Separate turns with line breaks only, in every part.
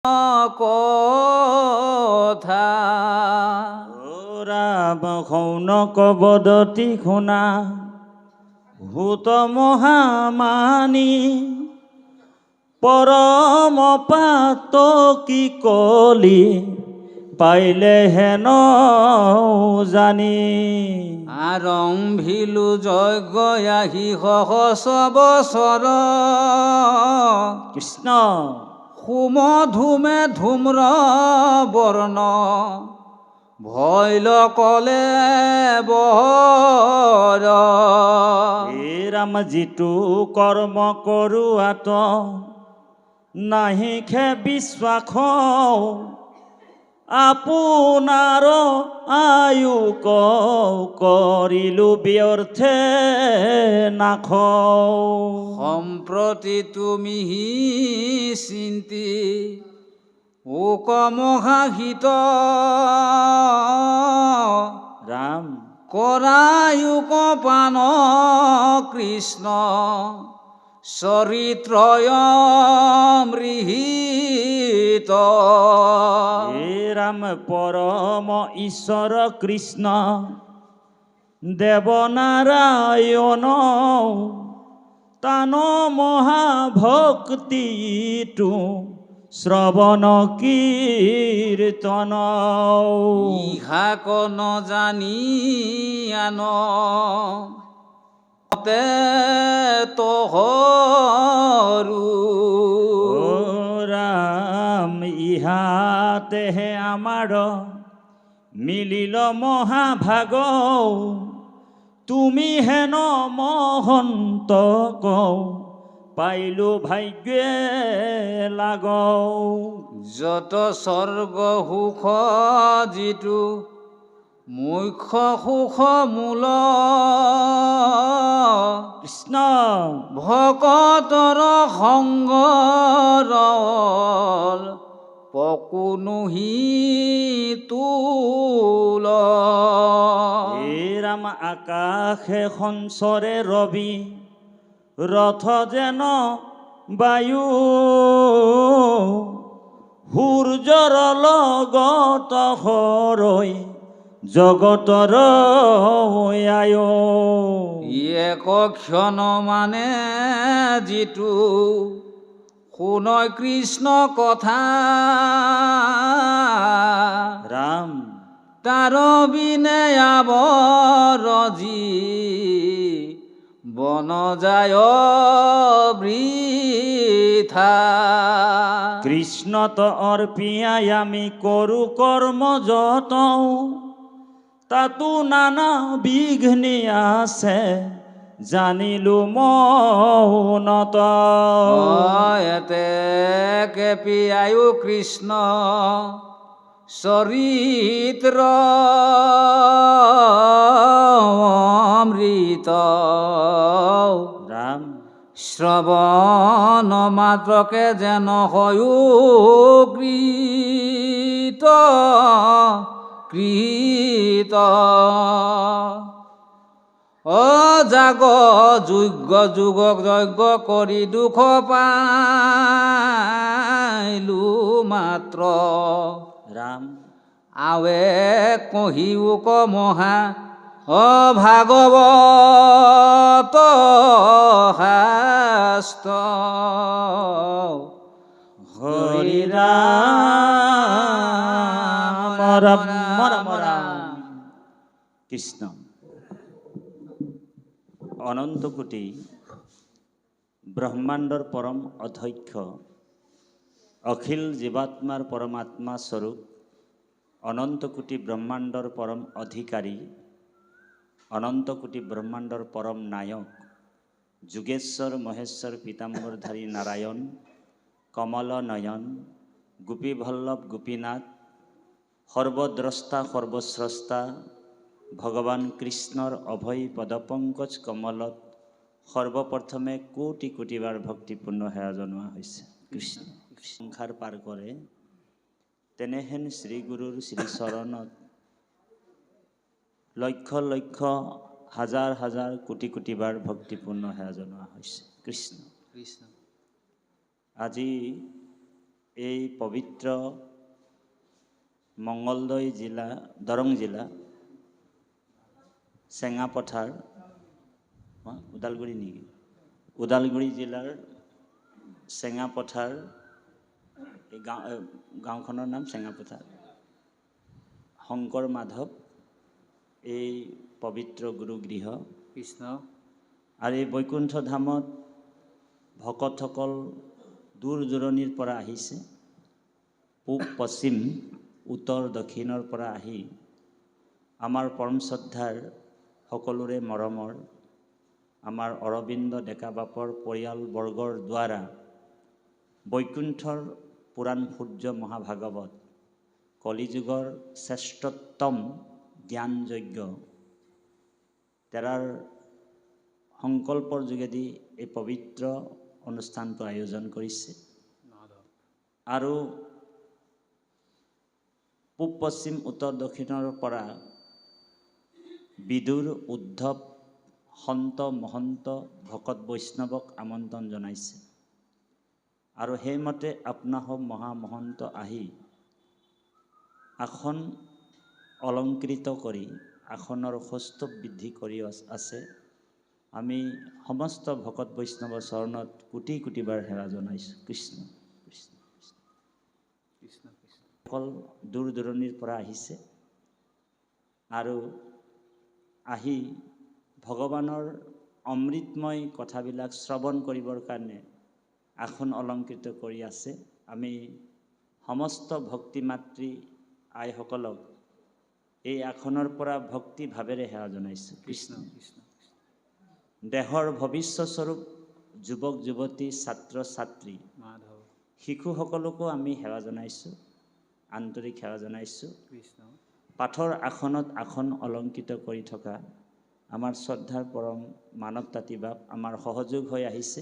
কথা
ৰাম শৌনক বদতি শুনা ভূত মহামানী পৰম পাত কি কলি পাইলে হেন জানি
আৰম্ভিলো যজ্ঞ আহি সহস্ৰ বছৰ
কৃষ্ণ
সুম ধুমে ধূম্ৰ বৰ্ণ ভৈল কলে বৰ
হে ৰাম যিটো কৰ্ম কৰোৱাত নাহি খে বিশ্বাস আপোনাৰ আয়ু কৰিলো ব্যৰ্থে নাখ
সম্প্ৰতি তুমি চিন্তি ওক মহাহিত
ৰাম
কৰায়ুক পান কৃষ্ণ চৰিত্ৰমৃহিত
হে ৰাম পৰম ঈশ্বৰ কৃষ্ণ দেৱনাৰায়ণ তান মহাভক্তিটো শ্ৰৱণ কীৰ্তন
ইহাক নজানি আন তে তহৰু
ও ৰাম ইহাতেহে আমাৰ মিলিল মহাভাগ তুমি হেন মহন্ত কওঁ পাইলো ভাগ্যে লাগ
যত স্বৰ্গ সুখ যিটো মুখ্য সুখ মূল
কৃষ্ণ
ভকতৰ সংগৰল পকুনুহি তুল
হে ৰাম আকাশে সঞ্চৰে ৰবি ৰথ যেন বায়ু সূৰ্যৰ লগত হৰৈ জগতৰ আয়ো
এক ক্ষণ মানে যিটো শুনয় কৃষ্ণ কথা
ৰাম
তাৰ বিনে আবৰজি বন যায় বৃথা
কৃষ্ণত অৰ্পিয়াই আমি কৰো কৰ্ম যত তাতো নানা বিঘ্নি আছে জানিলো মৌনত
এতে কেপিয়ায়ো কৃষ্ণ চৰিত্ৰ অমৃত
ৰাম
শ্ৰৱণ মাত্ৰকে যেন হয়ো কৃত কৃত অজাগ যোগ্য যুগক যজ্ঞ কৰি দুখ পাইলো মাত্ৰ
ৰাম
আৱে কহিউক মহা ভাগৱত শাস্ত্ৰ
হৰি ৰাম ৰাম ৰাম ৰাম কৃষ্ণ অনন্ত কোটি ব্ৰহ্মাণ্ডৰ পৰম অধ্যক্ষ অখিল জীৱাত্মাৰ পৰমাত্মা স্বৰূপ অনন্ত কোটি ব্ৰহ্মাণ্ডৰ পৰম অধিকাৰী অনন্ত কোটি ব্ৰহ্মাণ্ডৰ পৰম নায়ক যোগেশ্বৰ মহেশ্বৰ পীতাম্বৰধাৰী নাৰায়ণ কমল নয়ন গোপীবল্লভ গোপীনাথ সৰ্বদ্ৰষ্টা সৰ্বস্ৰষ্টা ভগৱান কৃষ্ণৰ অভয় পদপংকজ কমলত সৰ্বপ্ৰথমে কোটি কোটিবাৰ ভক্তিপূৰ্ণ সেৱা জনোৱা হৈছে কৃষ্ণ সংসাৰ পাৰ কৰে তেনেহেন শ্ৰীগুৰুৰ শ্ৰীচৰণত লক্ষ লক্ষ হাজাৰ হাজাৰ কোটি কোটিবাৰ ভক্তিপূৰ্ণ সেৱা জনোৱা হৈছে কৃষ্ণ
কৃষ্ণ
আজি এই পবিত্ৰ মঙ্গলদৈ জিলা, দৰং জিলা, চেঙাপথাৰ, ওদালগুৰি নেকি? ওদালগুৰি জিলাৰ চেঙাপথাৰ, এই গাঁওখনৰ নাম চেঙাপথাৰ, শংকৰ মাধৱ এই পবিত্ৰ গুৰুগৃহ।
কৃষ্ণ।
আৰু এই বৈকুণ্ঠ ধামত ভকতসকল দূৰ দূৰণিৰ পৰা আহিছে, পূব পশ্চিম উত্তৰ দক্ষিণৰ পৰা আহি আমাৰ পৰম শ্ৰদ্ধাৰ সকলোৰে মৰমৰ আমাৰ অৰবিন্দ ডেকা বাপৰ পৰিয়ালবৰ্গৰ দ্বাৰা বৈকুণ্ঠৰ পুৰাণ সূৰ্য মহাভাগৱত কলিযুগৰ শ্ৰেষ্ঠতম জ্ঞান যজ্ঞ তেৰাৰ সংকল্পৰ যোগেদি এই পবিত্ৰ অনুষ্ঠানটো আয়োজন কৰিছে। আৰু পূব পশ্চিম উত্তৰ দক্ষিণৰ পৰা বিদুৰ উদ্ধৱ সন্ত মহন্ত ভকত বৈষ্ণৱক আমন্ত্ৰণ জনাইছে। আৰু সেইমতে আপোনাসৱ মহামহন্ত আহি আসন অলংকৃত কৰি আসনৰ সৌষ্ঠৱ বৃদ্ধি কৰি আছে। আমি সমস্ত ভকত বৈষ্ণৱৰ চৰণত কোটি কোটিবাৰ সেৱা জনাইছোঁ। কৃষ্ণ কৃষ্ণ কৃষ্ণ কৃষ্ণ। অকল দূৰ দূৰণিৰ পৰা আহিছে আৰু আহি ভগৱানৰ অমৃতময় কথাবিলাক শ্ৰৱণ কৰিবৰ কাৰণে আসন অলংকৃত কৰি আছে। আমি সমস্ত ভক্তি মাতৃ আইসকলক এই আসনৰ পৰা ভক্তি ভাৱেৰে সেৱা জনাইছোঁ।
কৃষ্ণ কৃষ্ণ।
দেহৰ ভৱিষ্যস্বৰূপ যুৱক যুৱতী ছাত্ৰ ছাত্ৰী
মাধৱ
শিশুসকলকো আমি সেৱা জনাইছোঁ, আন্তৰিক সেৱা জনাইছোঁ।
কৃষ্ণ।
পাঠৰ আসনত আসন অলংকৃত কৰি থকা আমাৰ শ্ৰদ্ধাৰ পৰম মানৱ তাঁতী বাপ আমাৰ সহযোগ হৈ আহিছে।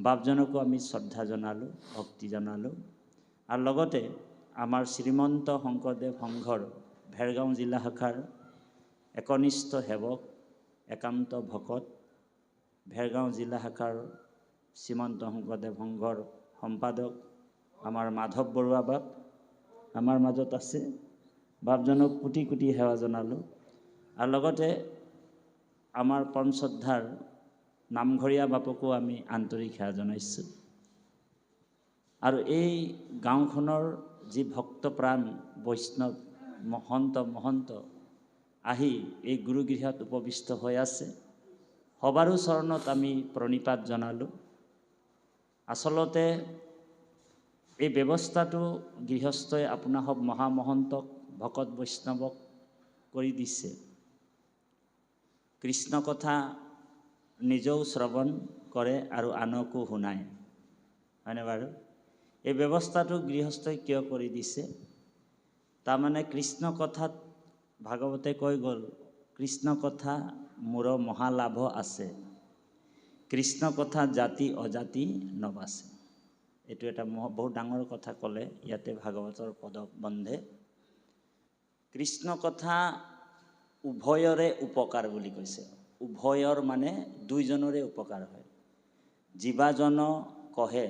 বাপজনকো আমি শ্ৰদ্ধা জনালোঁ, ভক্তি জনালোঁ। আৰু লগতে আমাৰ শ্ৰীমন্ত শংকৰদেৱ সংঘৰ ভেৰগাঁও জিলা শাখাৰ একনিষ্ঠ সেৱক, একান্ত ভকত, ভেৰগাঁও জিলা শাখাৰ শ্ৰীমন্ত শংকৰদেৱ সংঘৰ সম্পাদক আমাৰ মাধৱ বৰুৱা বাপ আমাৰ মাজত আছে। বাপজনক কোটি কোটি সেৱা জনালোঁ। আৰু লগতে আমাৰ পৰম শ্ৰদ্ধাৰ নামঘৰীয়া বাপকো আমি আন্তৰিক সেৱা জনাইছোঁ। আৰু এই গাঁওখনৰ যি ভক্তপ্ৰাণ বৈষ্ণৱ মহন্ত আহি এই গুৰুগৃহত উপবিষ্ট হৈ আছে, সবাৰো চৰণত আমি প্ৰণিপাত জনালোঁ। আচলতে এই ব্যৱস্থাটো গৃহস্থই আপোনাসৱ মহামহন্তক ভকত বৈষ্ণৱক কৰি দিছে। কৃষ্ণ কথা নিজেও শ্ৰৱণ কৰে আৰু আনকো শুনায়, হয়নে বাৰু? এই ব্যৱস্থাটো গৃহস্থই কিয় কৰি দিছে? তাৰমানে কৃষ্ণ কথাত ভাগৱতে কৈ গ'ল, কৃষ্ণ কথা মোৰ মহালাভ আছে, কৃষ্ণ কথা জাতি অজাতি নবাছে। এইটো এটা বহুত ডাঙৰ কথা ক'লে ইয়াতে ভাগৱতৰ পদবন্ধে। কৃষ্ণ কথা উভয়ৰে উপকাৰ বুলি কৈছে। উভয়ৰ মানে দুইজনৰে উপকাৰ হয়। জীৱাজন কহে,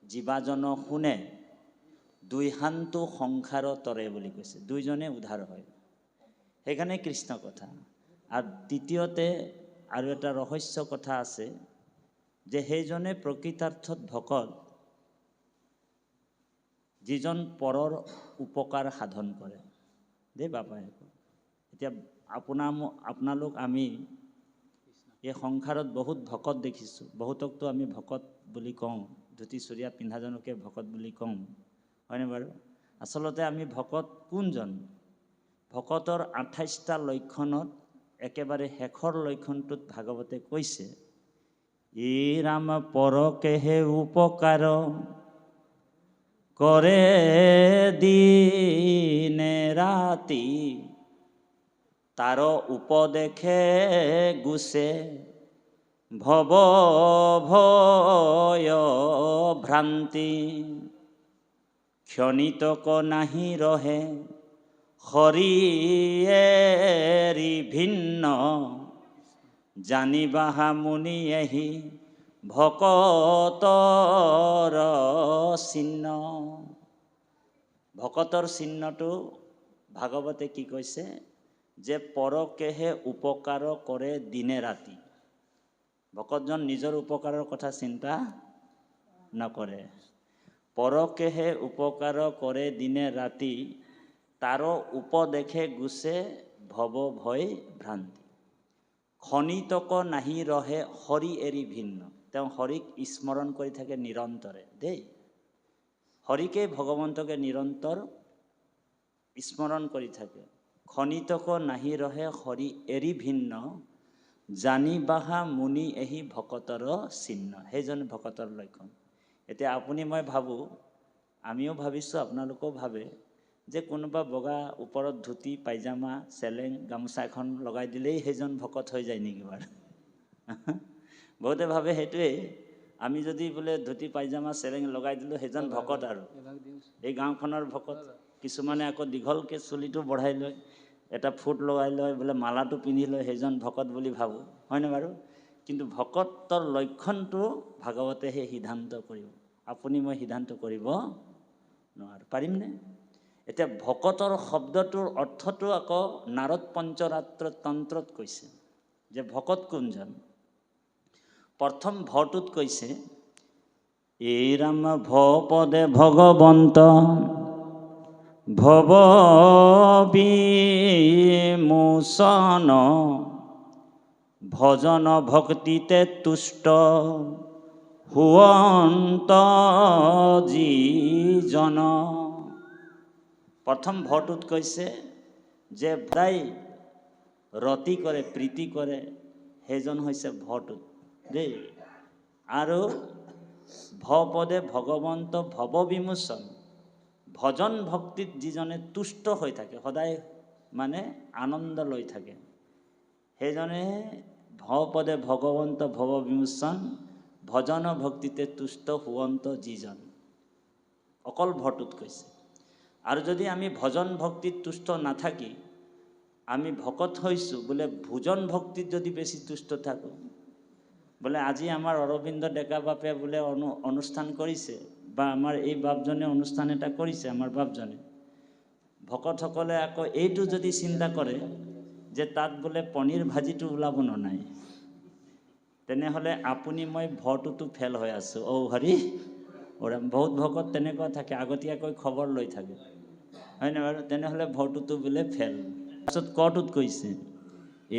জীৱাজন শুনে, দুইহান্তু সংসাৰ তৰে বুলি কৈছে। দুইজনে উদ্ধাৰ হয়, সেইকাৰণে কৃষ্ণ কথা। আৰু দ্বিতীয়তে আৰু এটা ৰহস্য কথা আছে যে সেইজনে প্ৰকৃতাৰ্থত ভকত যিজন পৰৰ উপকাৰ সাধন কৰে। দেই বাপাই, এতিয়া আপোনালোক আমি এই সংসাৰত বহুত ভকত দেখিছোঁ। বহুতকতো আমি ভকত বুলি কওঁ, ধুতি চুৰিয়া পিন্ধাজনকে ভকত বুলি কওঁ, হয়নে বাৰু? আচলতে আমি ভকত কোনজন? ভকতৰ 28টা লক্ষণত একেবাৰে শেষৰ লক্ষণটোত ভাগৱতে কৈছে, ই ৰাম পৰকেহে উপকাৰ কৰে দিনে ৰাতি, তাৰ উপদেশে গুছে ভৱ ভয় ভ্ৰান্তি, ক্ষণিতক নাহি ৰহে হৰিয়েৰি ভিন্ন, জানিবাহা মুনি এহি ভকতৰ চিহ্ন। ভকতৰ চিহ্নটো ভাগৱতে কি কৈছে যে পৰকেহে উপকাৰ কৰে দিনে ৰাতি। ভকতজন নিজৰ উপকাৰৰ কথা চিন্তা নকৰে, পৰকেহে উপকাৰ কৰে দিনে ৰাতি, তাৰো উপদেশে গুছে ভৱ ভয় ভ্ৰান্তি। খনিতক নাহি ৰহে হৰি এৰি ভিন্ন। তেওঁ হৰিক স্মৰণ কৰি থাকে নিৰন্তৰে দেই, হৰিকে ভগৱন্তকে নিৰন্তৰ স্মৰণ কৰি থাকে। খনিতক নাহি ৰহে হৰি এৰি ভিন্ন, জানি বাহা মুনি এহি ভকতৰ চিহ্ন। সেইজন ভকতৰ লক্ষণ। এতিয়া আপুনি মই ভাবোঁ, আমিও ভাবিছোঁ, আপোনালোকেও ভাবে যে কোনোবা বগা ওপৰত ধুতি পাইজামা চেলেং গামোচা এখন লগাই দিলেই সেইজন ভকত হৈ যায় নেকি বাৰু? বহুতে ভাবে সেইটোৱেই, আমি যদি বোলে ধুতি পাইজামা চেলেং লগাই দিলোঁ সেইজন ভকত আৰু এই গাঁওখনৰ ভকত। কিছুমানে আকৌ দীঘলকৈ চুলিটো বঢ়াই লয়, এটা ফুট লগাই লয়, বোলে মালাটো পিন্ধি লয়, সেইজন ভকত বুলি ভাবোঁ, হয়নে বাৰু? কিন্তু ভকতৰ লক্ষণটো ভাগৱতেহে সিদ্ধান্ত কৰিব, আপুনি মই সিদ্ধান্ত কৰিব নোৱাৰোঁ। পাৰিমনে? এতিয়া ভকতৰ শব্দটোৰ অৰ্থটো আকৌ নাৰদ পঞ্চৰাত্ৰ তন্ত্ৰত কৈছে যে ভকত কোনজন। প্ৰথম ভটোত কৈছে, এই ৰাম ভ পদে ভগৱন্ত ভৱ বিমোচন, ভজন ভক্তিতে তুষ্ট হুৱন্ত যিজন। প্ৰথম ভটোত কৈছে যে সদায় ৰতি কৰে প্ৰীতি কৰে সেইজন হৈছে ভটোত দেই। আৰু ভপদে ভগৱন্ত ভৱ বিমোচন, ভজন ভক্তিত যিজনে তুষ্ট হৈ থাকে, সদায় মানে আনন্দ লৈ থাকে, সেইজনে ভপদে ভগৱন্ত ভৱ বিমোচন, ভজন ভক্তিতে তুষ্ট হুৱন্ত যিজন। অকল ভটোত কৈছে। আৰু যদি আমি ভজন ভক্তিত তুষ্ট নাথাকি আমি ভকত হৈছোঁ বোলে ভোজন ভক্তিত যদি বেছি তুষ্ট থাকোঁ, বোলে আজি আমাৰ অৰবিন্দ ডেকা বাপে বোলে অনুষ্ঠান কৰিছে বা আমাৰ এই বাপজনে অনুষ্ঠান এটা কৰিছে, আমাৰ বাপজনে, ভকতসকলে আকৌ এইটো যদি চিন্তা কৰে যে তাত বোলে পনীৰ ভাজিটো ওলাব নাই, তেনেহ'লে আপুনি মই ভটোতো ফেল হৈ আছোঁ। ঔ হৰি ওৰাম। বহুত ভকত তেনেকুৱা থাকে, আগতীয়াকৈ খবৰ লৈ থাকে, হয়নে বাৰু? তেনেহ'লে ভটোতো বোলে ফেল। তাৰপিছত কটোত কৈছে,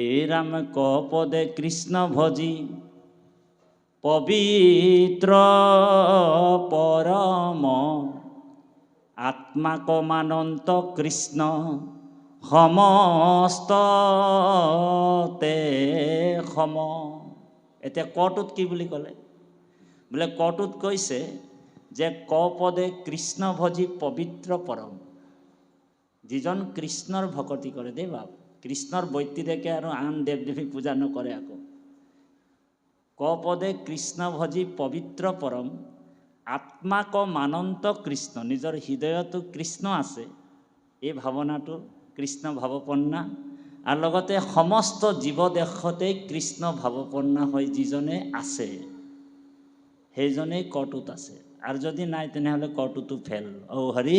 এই ৰাম ক পদে কৃষ্ণ ভজি পবিত্ৰ পৰম, আত্মাকমানন্ত কৃষ্ণ সমস্ততে সম। এতিয়া কটোত কি বুলি ক'লে? বোলে কটোত কৈছে যে ক পদে কৃষ্ণ ভজি পবিত্ৰ পৰম, যিজন কৃষ্ণৰ ভকতি কৰে দেই বাপ, কৃষ্ণৰ বৈতিৰেকে আৰু আন দেৱ দেৱীক পূজা নকৰে। আকৌ ক পদে কৃষ্ণ ভজি পবিত্ৰ পৰম, আত্মাক মানন্ত কৃষ্ণ, নিজৰ হৃদয়তো কৃষ্ণ আছে, এই ভাৱনাটো কৃষ্ণ ভাৱপন্না, আৰু লগতে সমস্ত জীৱদেশতেই কৃষ্ণ ভাৱপন্না হৈ যিজনে আছে সেইজনেই কটোত আছে। আৰু যদি নাই তেনেহ'লে কটোতো ফেল। ঔ হৰি।